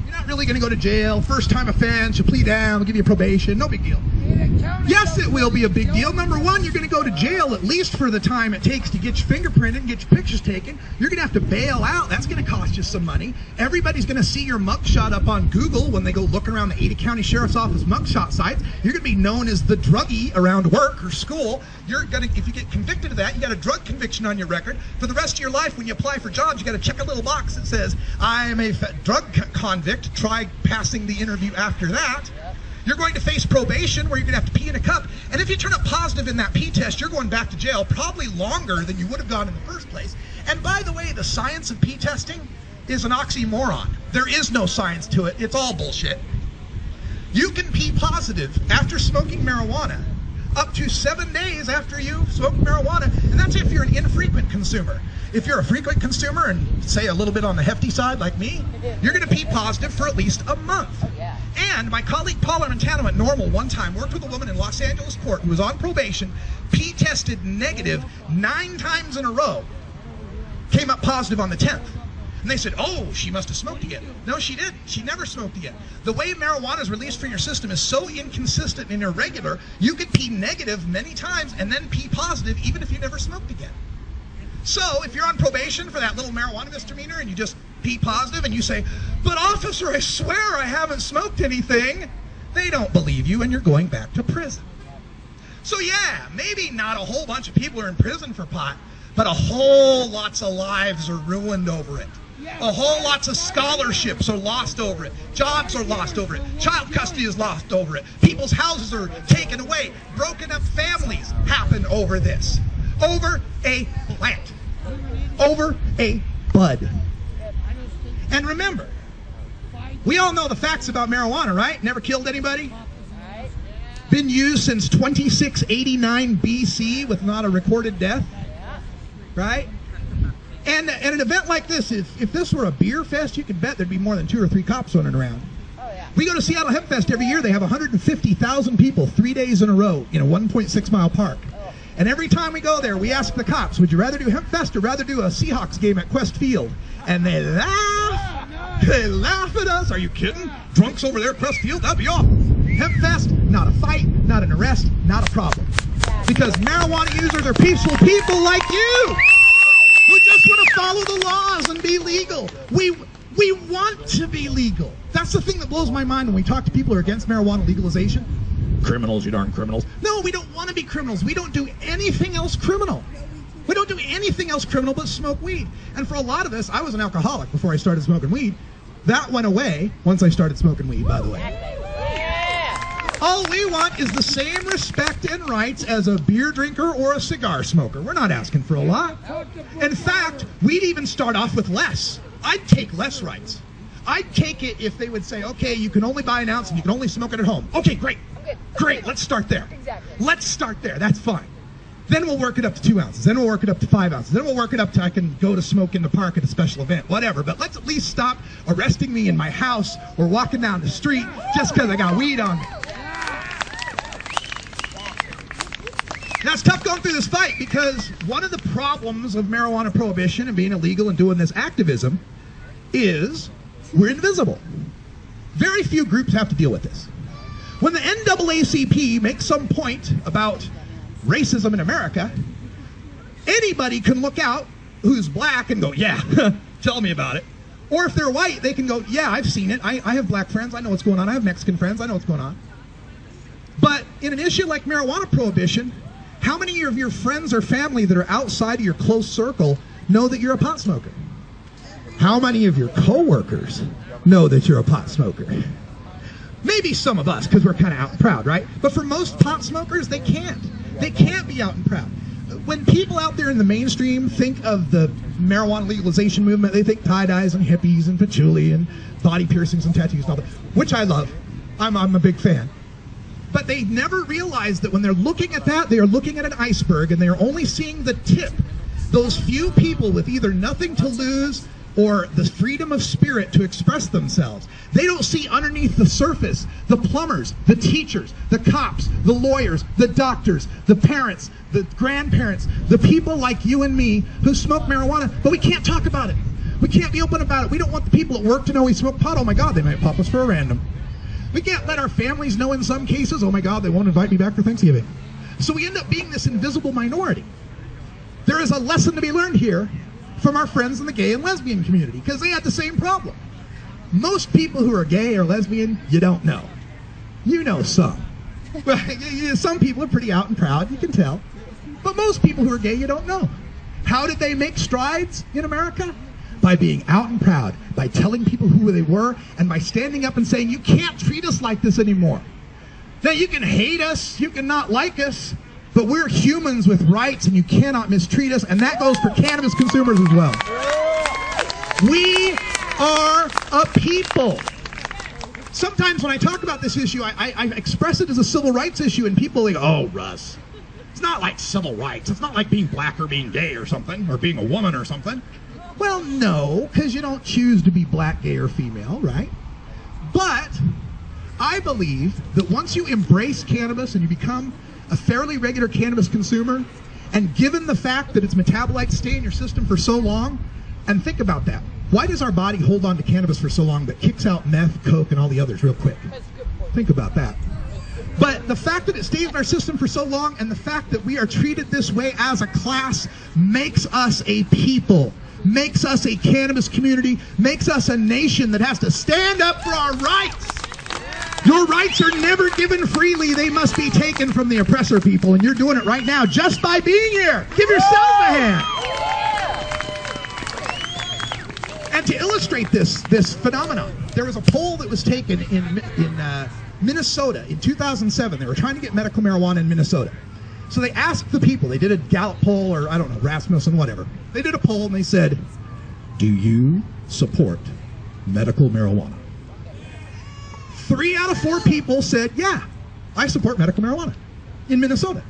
B: You're not really going to go to jail. First time offense. You plead down. We'll give you probation. No big deal. Yes, it will be a big deal. Number one, you're going to go to jail at least for the time it takes to get your fingerprinted and get your pictures taken. You're going to have to bail out. That's going to cost you some money. Everybody's going to see your mugshot up on Google when they go look around the Ada County Sheriff's Office mugshot sites. You're going to be known as the druggie around work or school. You're going to, if you get convicted of that, you got a drug conviction on your record. For the rest of your life, when you apply for jobs, you got to check a little box that says, I am a drug convict. Try passing the interview after that. You're going to face probation where you're going to have to pee in a cup. And if you turn up positive in that pee test, you're going back to jail probably longer than you would have gone in the first place. And by the way, the science of pee testing is an oxymoron. There is no science to it. It's all bullshit. You can pee positive after smoking marijuana up to 7 days after you smoke marijuana, and that's if you're an infrequent consumer. If you're a frequent consumer and say a little bit on the hefty side like me, you're going to pee positive for at least a month. And my colleague Paul Armentano at Normal one time worked with a woman in Los Angeles court who was on probation, pee tested negative 9 times in a row, came up positive on the 10th. And they said, oh, she must have smoked again. No, she didn't. She never smoked again. The way marijuana is released from your system is so inconsistent and irregular, you could pee negative many times and then pee positive even if you never smoked again. So if you're on probation for that little marijuana misdemeanor and you just pee positive and you say, but officer, I swear I haven't smoked anything, they don't believe you and you're going back to prison. So yeah, maybe not a whole bunch of people are in prison for pot, but a whole lots of lives are ruined over it. A whole lots of scholarships are lost over it. Jobs are lost over it. Child custody is lost over it. People's houses are taken away. Broken up families happen over this. Over a plant. Over a bud. And remember, we all know the facts about marijuana, right? Never killed anybody. Been used since 2689 BC with not a recorded death. Right? And an event like this, if this were a beer fest, you could bet there'd be more than 2 or 3 cops running around. We go to Seattle HOPEfest every year. They have 150,000 people 3 days in a row in a 1.6 mile park. And every time we go there, we ask the cops, would you rather do HOPEfest or rather do a Seahawks game at Quest Field? And they laugh. They laugh at us. Are you kidding? Drunks over there at Quest Field? That'd be awful. HOPEfest, not a fight, not an arrest, not a problem. Because marijuana users are peaceful people like you who just want to follow the laws and be legal. We want to be legal. That's the thing that blows my mind when we talk to people who are against marijuana legalization. Criminals, you darn criminals. No, we don't want to be criminals. We don't do anything else criminal. We don't do anything else criminal but smoke weed. And for a lot of us, I was an alcoholic before I started smoking weed. That went away once I started smoking weed, by the way. All we want is the same respect and rights as a beer drinker or a cigar smoker. We're not asking for a lot. In fact, we'd even start off with less. I'd take less rights. I'd take it if they would say, okay, you can only buy an ounce and you can only smoke it at home. Okay, great. Great, let's start there.
C: Exactly.
B: Let's start there. That's fine. Then we'll work it up to 2 ounces. Then we'll work it up to 5 ounces. Then we'll work it up to I can go to smoke in the park at a special event, whatever. But let's at least stop arresting me in my house or walking down the street just because I got weed on me. Now, it's tough going through this fight because one of the problems of marijuana prohibition and being illegal and doing this activism is we're invisible. Very few groups have to deal with this. When the NAACP makes some point about racism in America, anybody can look out who's black and go, yeah, tell me about it. Or if they're white, they can go, yeah, I've seen it. I have black friends. I know what's going on. I have Mexican friends. I know what's going on. But in an issue like marijuana prohibition, how many of your friends or family that are outside of your close circle know that you're a pot smoker? How many of your coworkers know that you're a pot smoker? Maybe some of us, because we're kind of out and proud, right? But for most pot smokers, they can't. They can't be out and proud. When people out there in the mainstream think of the marijuana legalization movement, they think tie-dyes and hippies and patchouli and body piercings and tattoos and all that, which I love. I'm a big fan. But they never realize that when they're looking at that, they are looking at an iceberg and they are only seeing the tip. Those few people with either nothing to lose or the freedom of spirit to express themselves. They don't see underneath the surface the plumbers, the teachers, the cops, the lawyers, the doctors, the parents, the grandparents, the people like you and me who smoke marijuana, but we can't talk about it. We can't be open about it. We don't want the people at work to know we smoke pot. Oh my God, they might pop us for a random. We can't let our families know in some cases, oh my God, they won't invite me back for Thanksgiving. So we end up being this invisible minority. There is a lesson to be learned here from our friends in the gay and lesbian community, because they had the same problem. Most people who are gay or lesbian, you don't know. You know some. Some people are pretty out and proud, you can tell. But most people who are gay, you don't know. How did they make strides in America? By being out and proud, by telling people who they were, and by standing up and saying, you can't treat us like this anymore. Now, you can hate us, you can not like us, but we're humans with rights, and you cannot mistreat us, and that goes for cannabis consumers as well. We are a people. Sometimes when I talk about this issue, I express it as a civil rights issue, and people go, oh, Russ, it's not like civil rights. It's not like being black or being gay or something, or being a woman or something. Well, no, because you don't choose to be black, gay, or female, right? But I believe that once you embrace cannabis and you become a fairly regular cannabis consumer, and given the fact that its metabolites stay in your system for so long, and think about that. Why does our body hold on to cannabis for so long but kicks out meth, coke, and all the others real quick? Think about that. But the fact that it stays in our system for so long, and the fact that we are treated this way as a class, makes us a people. Makes us a cannabis community, makes us a nation that has to stand up for our rights. Your rights are never given freely. They must be taken from the oppressor people, and you're doing it right now just by being here. Give yourself a hand. And to illustrate this phenomenon, there was a poll that was taken in Minnesota in 2007. They were trying to get medical marijuana in Minnesota. So they asked the people, they did a Gallup poll, or I don't know, Rasmussen, whatever. They did a poll and they said, do you support medical marijuana? 3 out of 4 people said, yeah, I support medical marijuana in Minnesota.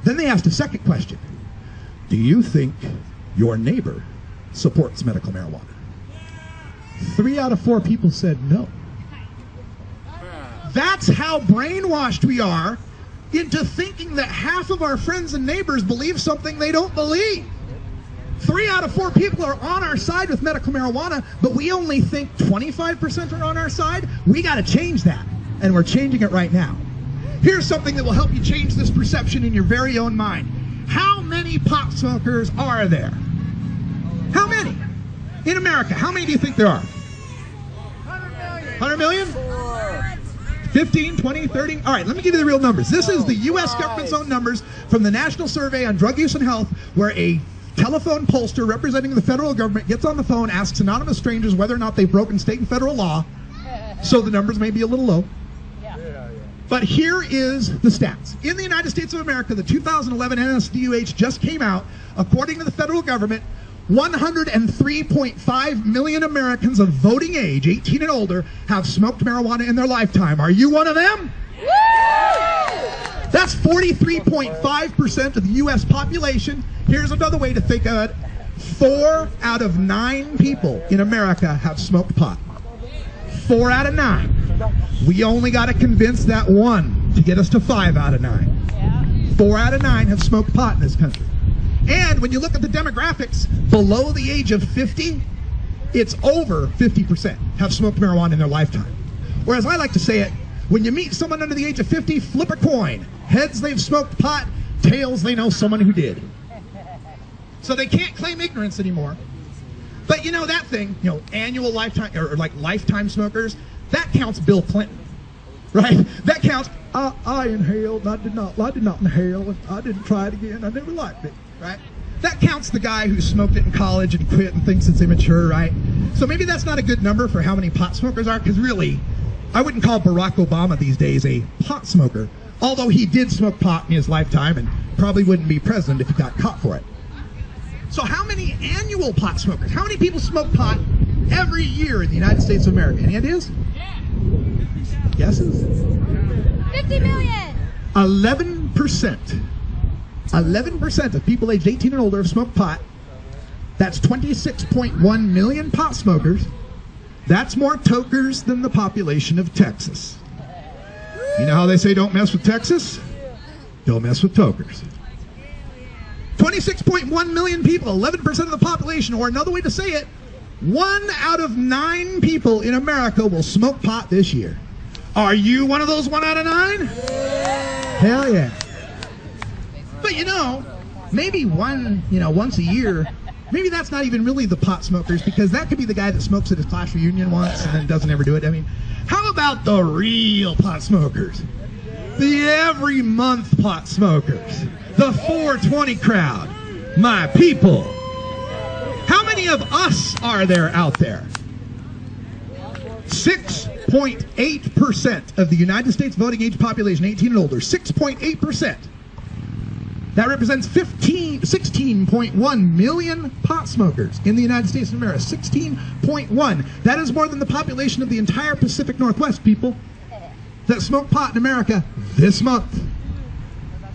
B: Then they asked a second question. Do you think your neighbor supports medical marijuana? 3 out of 4 people said no. That's how brainwashed we are into thinking that half of our friends and neighbors believe something they don't believe. 3 out of 4 people are on our side with medical marijuana, but we only think 25% are on our side. We got to change that, and we're changing it right now. Here's something that will help you change this perception in your very own mind. How many pot smokers are there? How many? In America, how many do you think there are? 100 million? 15, 20, 30? All right, let me give you the real numbers. This is the U.S. government's own numbers from the National Survey on Drug Use and Health, where a telephone pollster representing the federal government gets on the phone, asks anonymous strangers whether or not they've broken state and federal law, so the numbers may be a little low. But here is the stats. In the United States of America, the 2011 NSDUH just came out. According to the federal government, 103.5 million Americans of voting age, 18 and older, have smoked marijuana in their lifetime. Are you one of them? That's 43.5% of the U.S. population. Here's another way to think of it. 4 out of 9 people in America have smoked pot. 4 out of 9. We only got to convince that one to get us to 5 out of 9. 4 out of 9 have smoked pot in this country. And when you look at the demographics, below the age of 50, it's over 50% have smoked marijuana in their lifetime. Whereas I like to say it, when you meet someone under the age of 50, flip a coin. Heads, they've smoked pot. Tails, they know someone who did. So they can't claim ignorance anymore. But you know that thing, annual lifetime, or like lifetime smokers, that counts Bill Clinton, right? That counts, I inhaled, I did not inhale, and I didn't try it again, I never liked it, right? That counts the guy who smoked it in college and quit and thinks it's immature, right? So maybe that's not a good number for how many pot smokers are, because really, I wouldn't call Barack Obama these days a pot smoker, although he did smoke pot in his lifetime and probably wouldn't be president if he got caught for it. So how many annual pot smokers? How many people smoke pot every year in the United States of America? Any ideas? Guesses?
C: 50 million.
B: 11%. 11% of people aged 18 and older have smoked pot. That's 26.1 million pot smokers. That's more tokers than the population of Texas. You know how they say don't mess with Texas? Don't mess with tokers. 26.1 million people, 11% of the population, or another way to say it, 1 out of 9 people in America will smoke pot this year. Are you one of those 1 out of 9? Hell yeah. But maybe once a year, maybe that's not even really the pot smokers, because that could be the guy that smokes at his class reunion once and then doesn't ever do it. I mean, how about the real pot smokers? The every month pot smokers. The 420 crowd. My people. How many of us are there out there? 6.8% of the United States voting age population, 18 and older. 6.8%. That represents 16.1 million pot smokers in the United States of America. 16.1. That is more than the population of the entire Pacific Northwest, people, that smoke pot in America this month.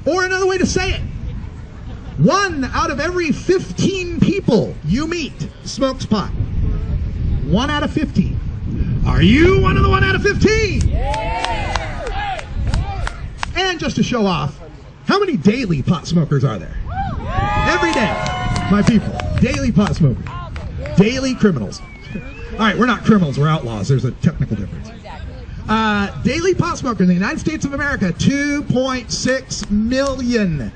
B: Or another way to say it, 1 out of every 15 people you meet smokes pot. 1 out of 15. Are you one of the 1 out of 15? Yeah. And just to show off, how many daily pot smokers are there? Every day, my people. Daily pot smokers. Daily criminals. All right, we're not criminals, we're outlaws. There's a technical difference. Daily pot smokers in the United States of America, 2.6 million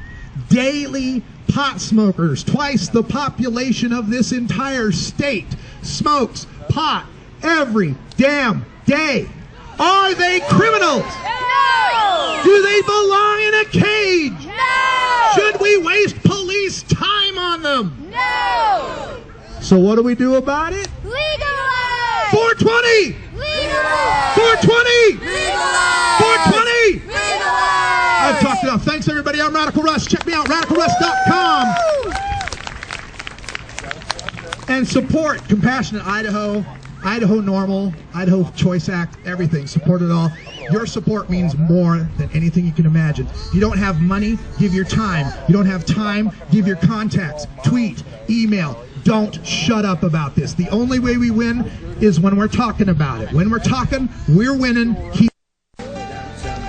B: daily pot smokers. Twice the population of this entire state smokes pot every damn day. Are they criminals?
C: No!
B: Do they belong in a cage?
C: No!
B: Should we waste police time on them?
C: No!
B: So what do we do about it?
C: Legalize!
B: 420!
C: Legalize!
B: 420!
C: Legalize!
B: 420!
C: Legalize!
B: I've talked enough. Thanks, everybody. I'm Radical Russ. Check me out, radicalruss.com. And support Compassionate Idaho, Idaho Normal, Idaho Choice Act, everything. Support it all. Your support means more than anything you can imagine. You don't have money, give your time. You don't have time, give your contacts. Tweet, email. Don't shut up about this. The only way we win is when we're talking about it. When we're talking, we're winning.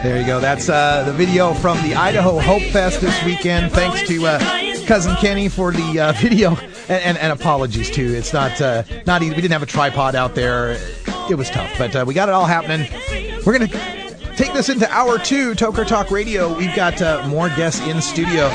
G: There you go. That's the video from the Idaho HOPEfest this weekend. Thanks to Cousin Kenny for the video, and apologies too. It's not easy. We didn't have a tripod out there. It was tough, but we got it all happening. We're gonna take this into hour 2, Toker Talk Radio. We've got more guests in studio.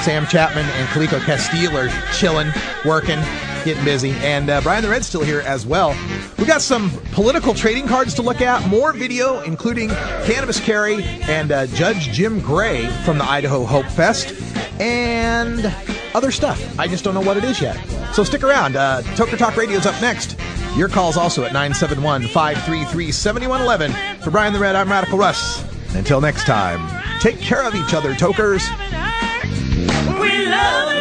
G: Sam Chapman and Calico Castile are chilling, working, getting busy, and Brian the Red's still here as well. We got some political trading cards to look at, more video, including cannabis carry and Judge Jim Gray from the Idaho HOPEfest, and other stuff. I just don't know what it is yet. So stick around. Toker Talk Radio's up next. Your call's also at 971-533-7111. For Brian the Red, I'm Radical Russ. Until next time, take care of each other, Tokers.
C: We love you.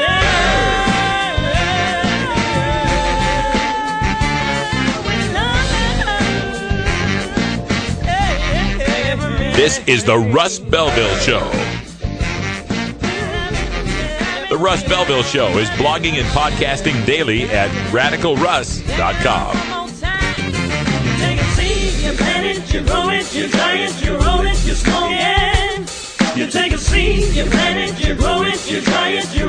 A: This is the Russ Belville Show. The Russ Belville Show is blogging and podcasting daily at RadicalRuss.com.
C: Take a seed, you plant it, you grow it, you dry it, you roll it, you smoke it. You take a seed, you plant it, you grow it, you dry it, you